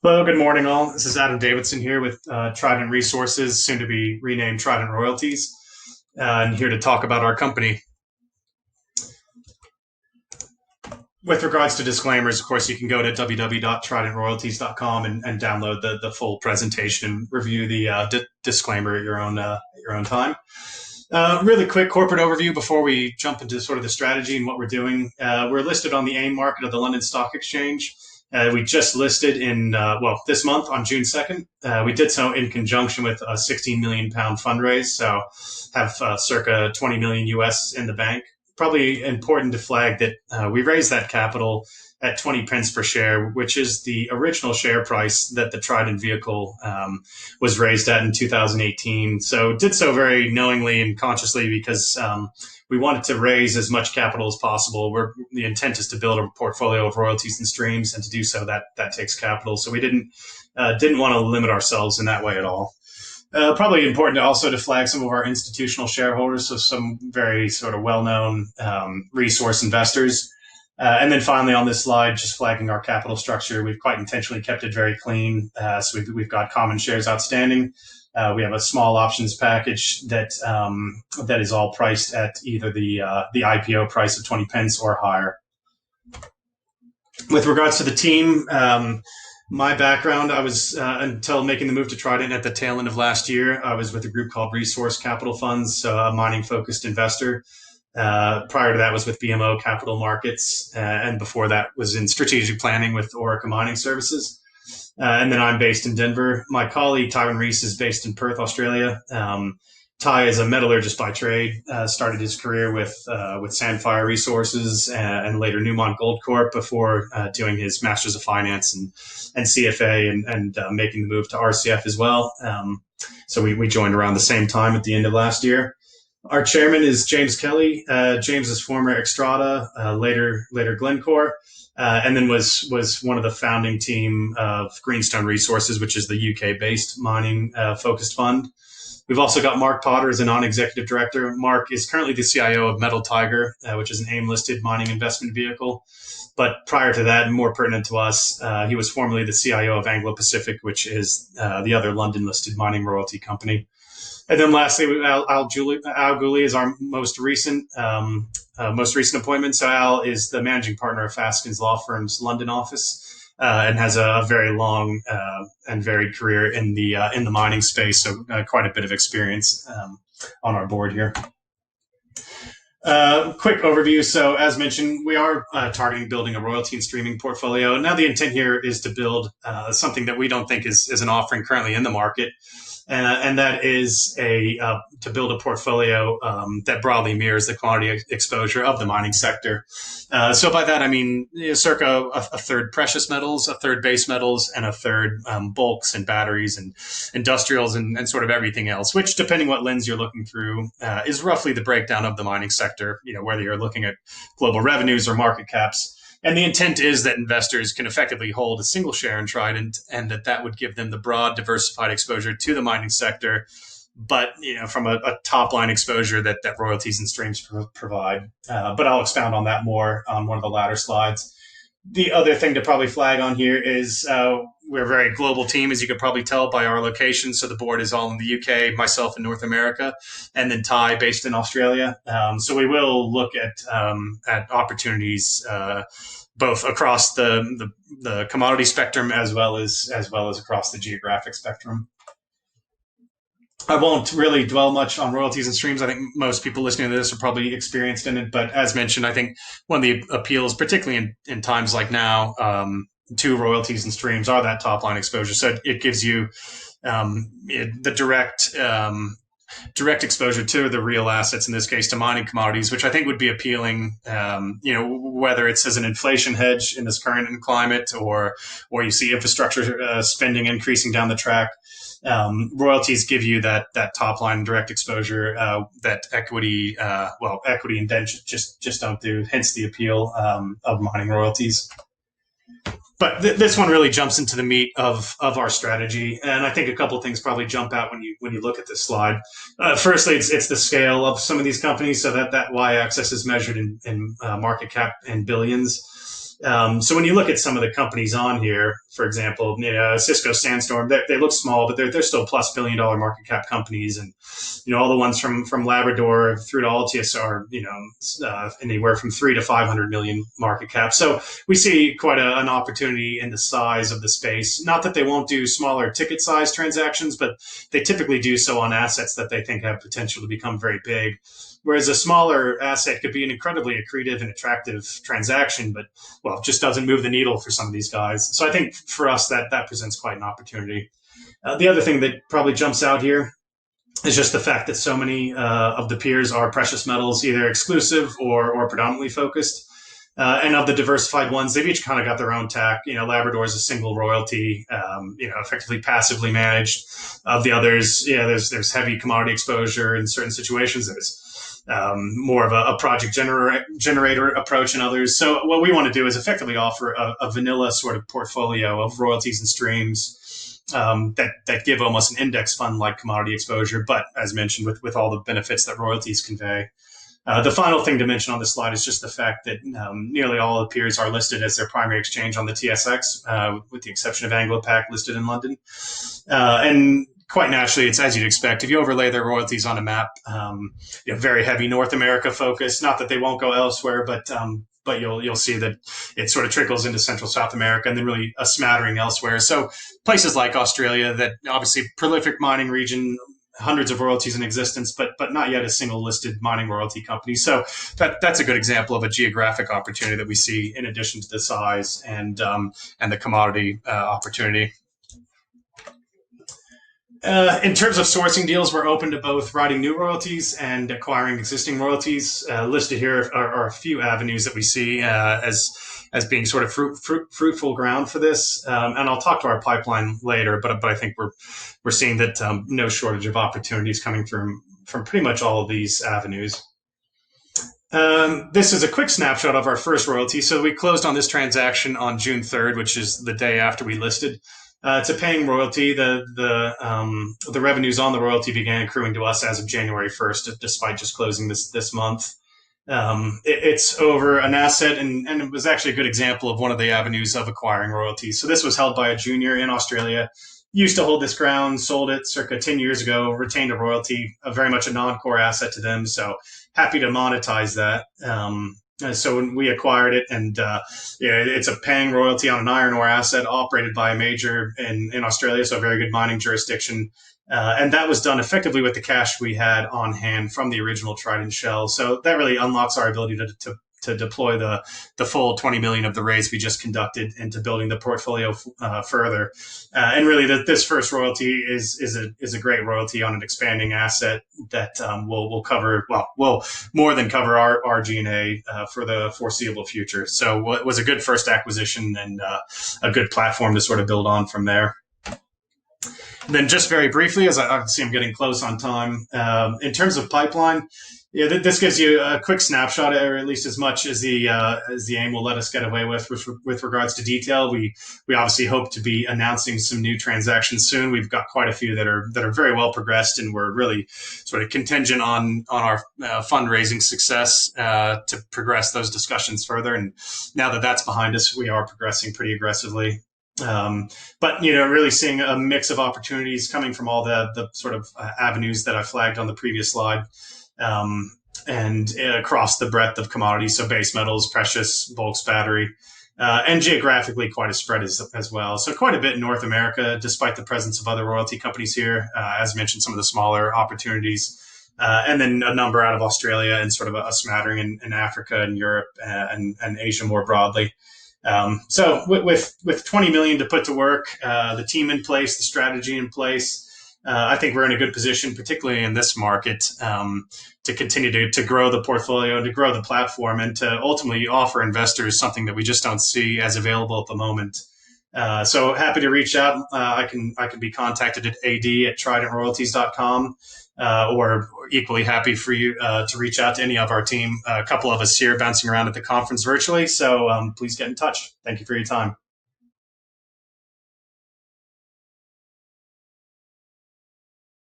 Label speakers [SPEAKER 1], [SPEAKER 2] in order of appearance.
[SPEAKER 1] Hello, good morning, all. This is Adam Davidson here with Trident Resources, soon to be renamed Trident Royalties, and here to talk about our company. With regards to disclaimers, of course, you can go to www.tridentroyalties.com and download the full presentation and review the disclaimer at your own time. Really quick corporate overview before we jump into sort of the strategy and what we're doing. We're listed on the AIM market of the London Stock Exchange. We just listed in, this month on June 2nd. We did so in conjunction with a £16 million fundraise, so have circa 20 million US in the bank. Probably important to flag that we raised that capital at 20 pence per share, which is the original share price that the Trident vehicle was raised at in 2018. So did so very knowingly and consciously because we wanted to raise as much capital as possible. The intent is to build a portfolio of royalties and streams, and to do so, that takes capital. So we didn't want to limit ourselves in that way at all. Probably important to also to flag some of our institutional shareholders, so some very sort of well-known resource investors. And then finally on this slide, just flagging our capital structure. We've quite intentionally kept it very clean. So we've got common shares outstanding. We have a small options package that is all priced at either the IPO price of 20 pence or higher. With regards to the team, my background, I was, until making the move to Trident at the tail end of last year, I was with a group called Resource Capital Funds, a mining-focused investor. Prior to that was with BMO Capital Markets, and before that was in strategic planning with Orica Mining Services. And then I'm based in Denver. My colleague, Tyrone Reese, is based in Perth, Australia. Ty is a metallurgist by trade, started his career with Sandfire Resources and later Newmont Gold Corp before doing his Masters of Finance and CFA and making the move to RCF as well. So we joined around the same time at the end of last year. Our chairman is James Kelly. James is former Xstrata, later Glencore, and then was one of the founding team of Greenstone Resources, which is the UK-based mining focused fund. We've also got Mark Potter as a non-executive director. Mark is currently the CIO of Metal Tiger, which is an AIM-listed mining investment vehicle. But prior to that, and more pertinent to us, he was formerly the CIO of Anglo Pacific, which is the other London-listed mining royalty company. And then lastly, Al Gooley is our most recent appointment. So Al is the managing partner of Faskins Law Firm's London office. And has a very long and varied career in the mining space, so quite a bit of experience on our board here. Quick overview. So as mentioned, we are targeting building a royalty and streaming portfolio. Now the intent here is to build something that we don't think is an offering currently in the market. And that is to build a portfolio that broadly mirrors the commodity exposure of the mining sector. So by that, I mean circa a third precious metals, a third base metals, and a third bulks and batteries and industrials and sort of everything else, which, depending what lens you're looking through, is roughly the breakdown of the mining sector, whether you're looking at global revenues or market caps. And the intent is that investors can effectively hold a single share in Trident, and that would give them the broad, diversified exposure to the mining sector, but from a top line exposure that royalties and streams provide. But I'll expound on that more on one of the latter slides. The other thing to probably flag on here is we're a very global team, as you could probably tell by our location. So the board is all in the UK, myself in North America, and then Ty based in Australia. So we will look at opportunities both across the commodity spectrum as well as across the geographic spectrum. I won't really dwell much on royalties and streams. I think most people listening to this are probably experienced in it. But as mentioned, I think one of the appeals, particularly in times like now, to royalties and streams are that top line exposure. So it gives you the direct exposure to the real assets, in this case to mining commodities, which I think would be appealing, whether it's as an inflation hedge in this current climate or you see infrastructure spending increasing down the track. Royalties give you that top line direct exposure that equity and debt just don't do, hence the appeal of mining royalties. But this one really jumps into the meat of our strategy, and I think a couple of things probably jump out when you look at this slide. Firstly, it's the scale of some of these companies, so that y-axis is measured in market cap in billions. So when you look at some of the companies on here, for example, Cisco, Sandstorm, they look small, but they're still plus $1 billion market cap companies, and all the ones from Labrador through to Altius are anywhere from 3 to 500 million market cap. So we see quite an opportunity in the size of the space. Not that they won't do smaller ticket size transactions, but they typically do so on assets that they think have potential to become very big. Whereas a smaller asset could be an incredibly accretive and attractive transaction, but just doesn't move the needle for some of these guys. So I think for us that presents quite an opportunity. The other thing that probably jumps out here is just the fact that so many of the peers are precious metals, either exclusive or predominantly focused. And of the diversified ones, they've each kind of got their own tack. Labrador is a single royalty, effectively passively managed. Of the others, there's heavy commodity exposure in certain situations. There's more of a project generator approach in others. So what we want to do is effectively offer a vanilla sort of portfolio of royalties and streams that give almost an index fund like commodity exposure, but as mentioned, with all the benefits that royalties convey. The final thing to mention on this slide is just the fact that nearly all the peers are listed as their primary exchange on the TSX, with the exception of Anglo-Pac listed in London. And quite naturally, it's as you'd expect. If you overlay their royalties on a map, very heavy North America focus. Not that they won't go elsewhere, but you'll see that it sort of trickles into Central South America and then really a smattering elsewhere. So places like Australia, that obviously prolific mining region, hundreds of royalties in existence, but not yet a single listed mining royalty company. So that's a good example of a geographic opportunity that we see in addition to the size and the commodity opportunity. In terms of sourcing deals, we're open to both writing new royalties and acquiring existing royalties. Listed here are a few avenues that we see as being sort of fruitful ground for this. And I'll talk to our pipeline later, but I think we're seeing that no shortage of opportunities coming from pretty much all of these avenues. This is a quick snapshot of our first royalty. So we closed on this transaction on June 3rd, which is the day after we listed. It's a paying royalty. The revenues on the royalty began accruing to us as of January 1st, despite just closing this month. It's over an asset, and it was actually a good example of one of the avenues of acquiring royalties. So this was held by a junior in Australia, used to hold this ground, sold it circa 10 years ago, retained a royalty, very much a non-core asset to them. So happy to monetize that. So when we acquired it, and it's a paying royalty on an iron ore asset operated by a major in Australia, so a very good mining jurisdiction. And that was done effectively with the cash we had on hand from the original Trident shell. So that really unlocks our ability to deploy the full 20 million of the raise we just conducted into building the portfolio further. And really, this first royalty is a great royalty on an expanding asset that will more than cover our G&A for the foreseeable future. So it was a good first acquisition and a good platform to sort of build on from there. And then just very briefly, as I see I'm getting close on time, in terms of pipeline, this gives you a quick snapshot, or at least as much as the aim will let us get away with regards to detail. We obviously hope to be announcing some new transactions soon. We've got quite a few that are very well progressed, and we're really sort of contingent on our fundraising success to progress those discussions further. And now that that's behind us, we are progressing pretty aggressively. But really seeing a mix of opportunities coming from all the sort of avenues that I flagged on the previous slide. And across the breadth of commodities, so base metals, precious, bulks, battery, and geographically quite a spread as well. So quite a bit in North America, despite the presence of other royalty companies here. As mentioned, some of the smaller opportunities, and then a number out of Australia and sort of a smattering in Africa and Europe and Asia more broadly. So with 20 million to put to work, the team in place, the strategy in place, I think we're in a good position, particularly in this market, to continue to grow the portfolio, to grow the platform, and to ultimately offer investors something that we just don't see as available at the moment. So happy to reach out. I can be contacted at ad@tridentroyalties.com, or equally happy for you to reach out to any of our team. A couple of us here bouncing around at the conference virtually. So please get in touch. Thank you for your time.